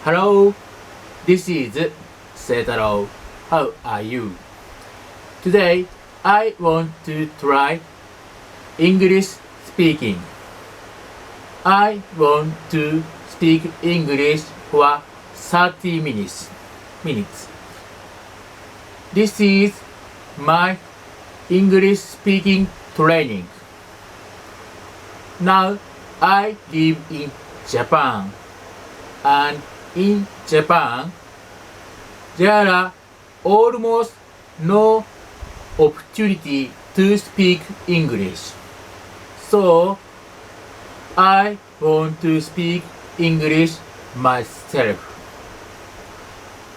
Hello, this is Seitaro. How are you? Today, I want to try English speaking. I want to speak English for 30 minutes. This is my English speaking training. Now I live in Japan, and in Japan there are almost no opportunity to speak English. So I want to speak English myself.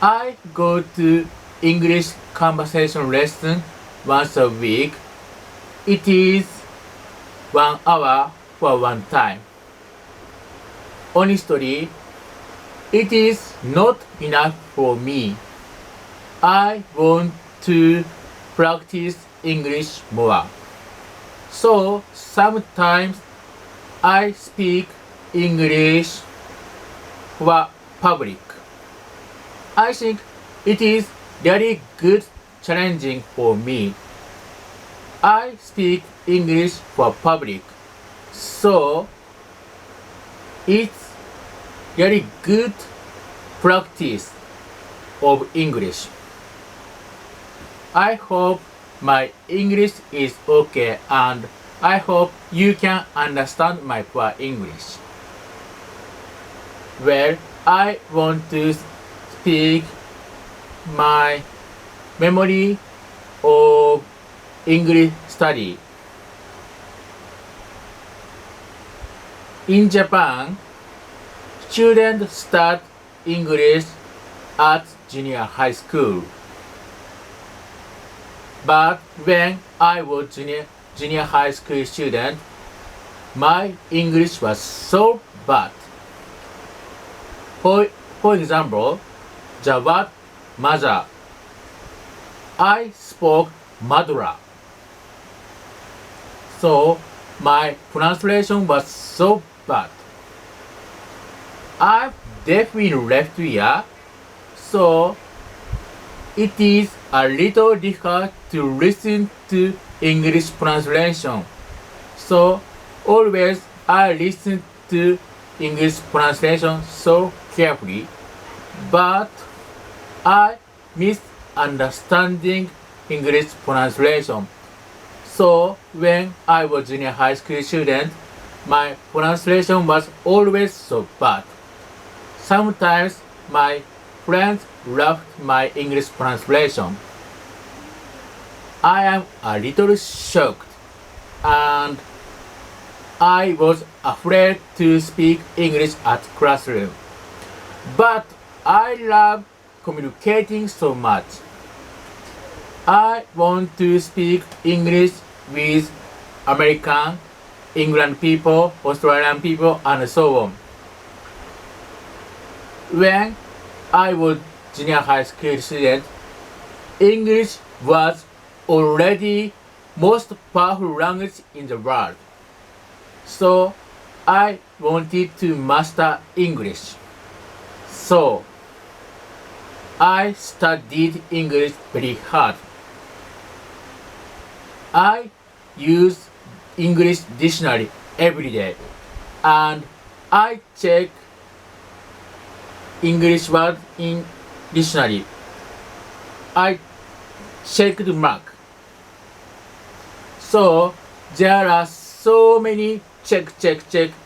I go to English conversation lesson once a week. It is 1 hour for one time. Honestly, it is not enough for me. I want to practice English more. So sometimes I speak English for public. I think it is very good challenging for me. I speak English for public, so it's very good practice of English. I hope my English is okay, and I hope you can understand my poor English. Well, I want to speak my memory of English study. In Japan, students start English at junior high school. But when I was junior high school student, my English was so bad. For example, the word mother, I spoke madra. So my pronunciation was so bad. I'm deaf in left ear, so it is a little difficult to listen to English pronunciation. So always I listen to English pronunciation so carefully, but I misunderstanding English pronunciation. So when I was junior high school student, my pronunciation was always so bad. Sometimes my friends laughed my English pronunciation. I am a little shocked, and I was afraid to speak English at classroom. But I love communicating so much. I want to speak English with American, England people, Australian people, and so on. When I was junior high school student, English was already most powerful language in the world. So I wanted to master English. So I studied English very hard. I use English dictionary every day, and I check English words in dictionary. I check the mark. So there are so many check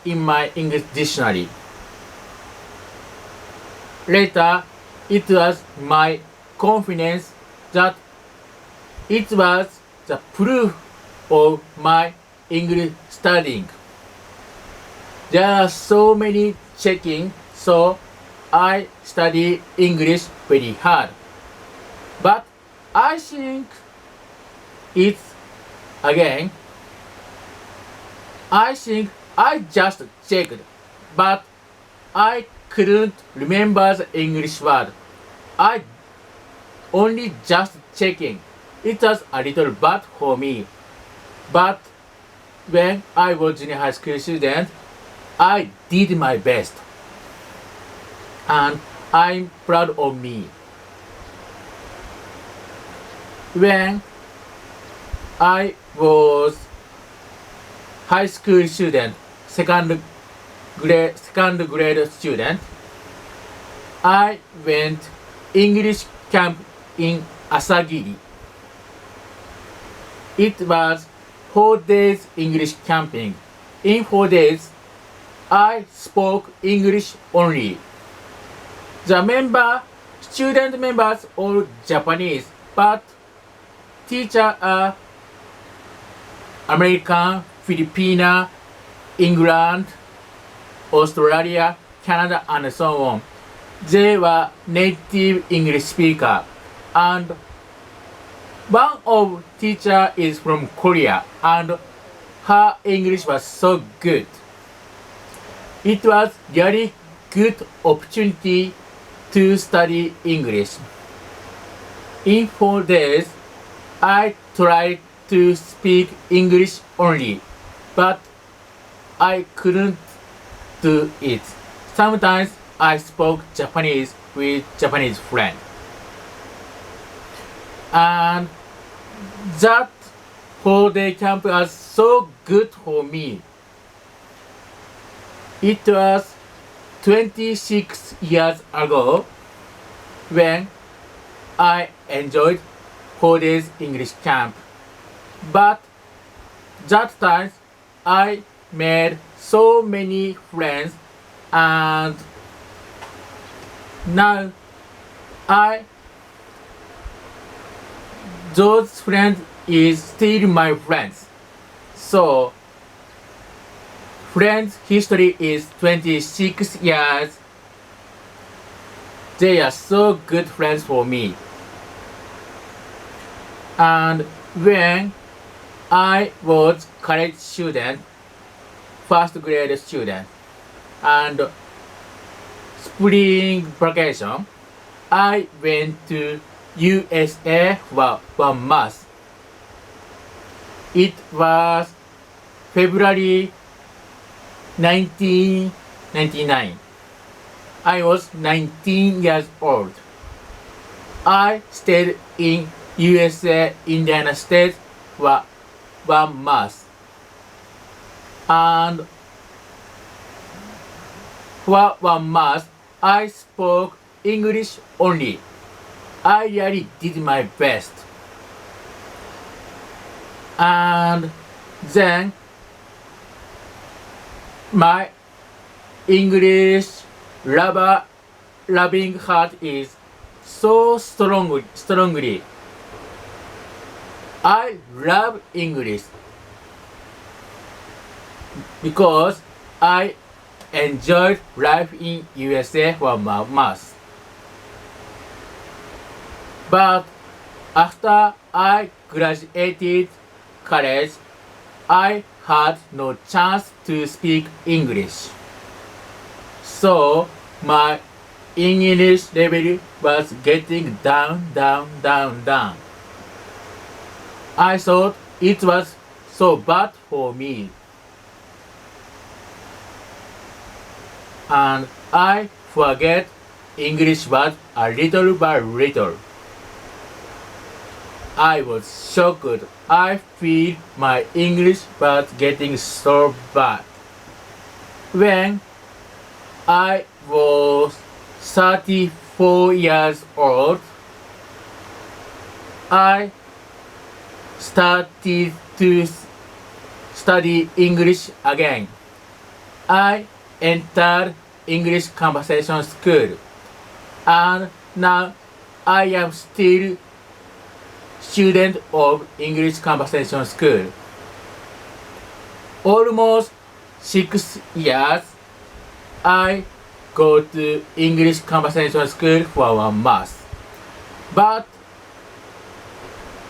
in my English dictionary. Later, it was my confidence that it was the proof of my English studying. There are so many checking, so I study English very hard. But I think it's again, I think I just checked, but I couldn't remember the English word. I only just checking. It was a little bad for me. But when I was junior high school student, I did my best, and I'm proud of me. When I was high school student, second grade student, I went English camp in Asagiri. It was 4 days English camping. In 4 days, I spoke English only. Student members all Japanese, but teacher are American, Filipina, England, Australia, Canada, and so on. They were native English speaker, and one of teacher is from Korea, and her English was so good. It was really good opportunity to study English. In 4 days, I tried to speak English only, but I couldn't do it. Sometimes I spoke Japanese with Japanese friend. And that 4-day camp was so good for me. It was 26 years ago when I enjoyed 4 days English camp. But that time I made so many friends, and now those friends is still my friends. So friends history is 26 years. They are so good friends for me. And when I was college student, first grade student, and spring vacation, I went to USA for 1 month. It was February 1999. I was 19 years old. I stayed in USA, Indiana States for 1 month. And for 1 month, I spoke English only. I really did my best. And then my English loving heart is so strongly. I love English because I enjoyed life in USA for a month. But after I graduated college, I had no chance to speak English. So my English level was getting down. I thought it was so bad for me. And I forget English words a little by little. I was shocked. I feel my English was getting so bad. When I was 34 years old, I started to study English again. I entered English conversation school, and now I am still student of English conversation school. Almost 6 years, I go to English conversation school for 1 month. But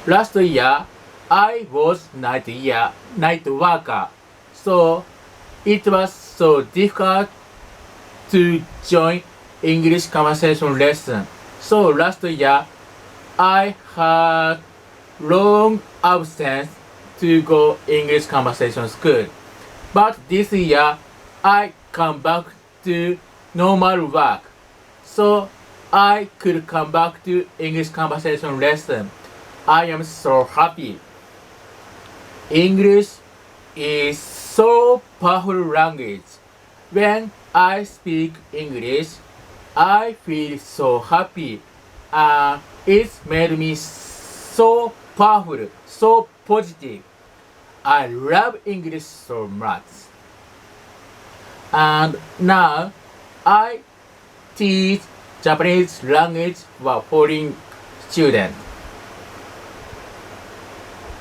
last year, I was night worker, so it was so difficult to join English conversation lesson. So last year, I had long absence to go English conversation school. But this year, I come back to normal work, so I could come back to English conversation lesson. I am so happy. English is so powerful language. When I speak English, I feel so happy, and it's made me so powerful, so positive. I love English so much. And now I teach Japanese language for foreign students.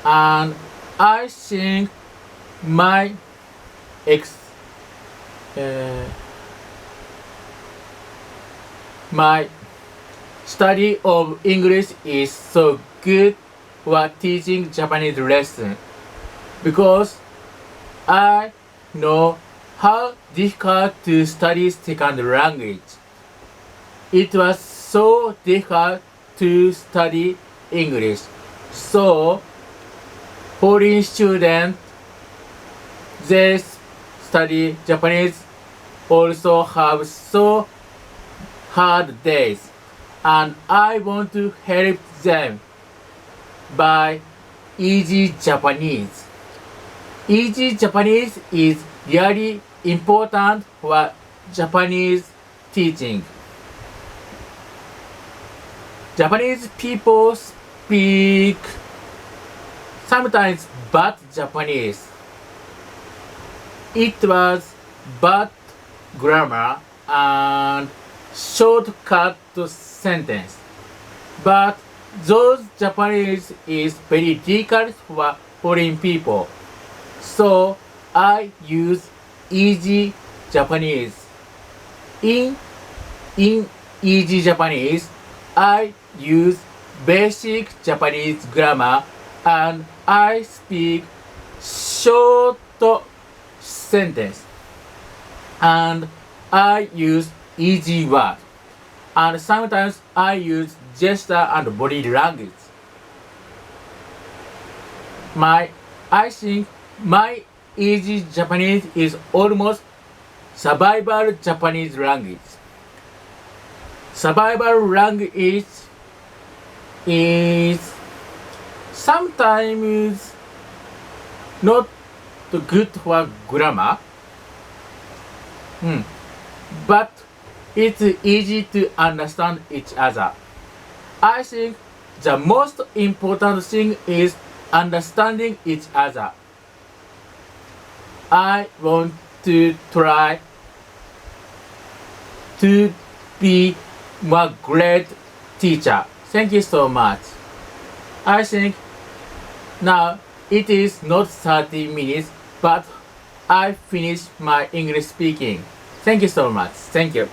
And I think my my study of English is so good for teaching Japanese lesson, because I know how difficult to study second language. It was so difficult to study English. So foreign students, they study Japanese also have so hard days, and I want to help them by easy Japanese. Easy Japanese is really important for Japanese teaching. Japanese people speak sometimes bad Japanese. It was bad grammar and shortcut sentence. But those Japanese is very difficult for foreign people. So I use easy Japanese. In easy Japanese, I use basic Japanese grammar, and I speak short sentence, and I use easy word, and sometimes I use gesture and body language. I think my easy Japanese is almost survival Japanese language. Survival language is sometimes not good for grammar, but it's easy to understand each other. I think the most important thing is understanding each other. I want to try to be a great teacher. Thank you so much. I think now it is not 30 minutes, but I finished my English speaking. Thank you so much. Thank you.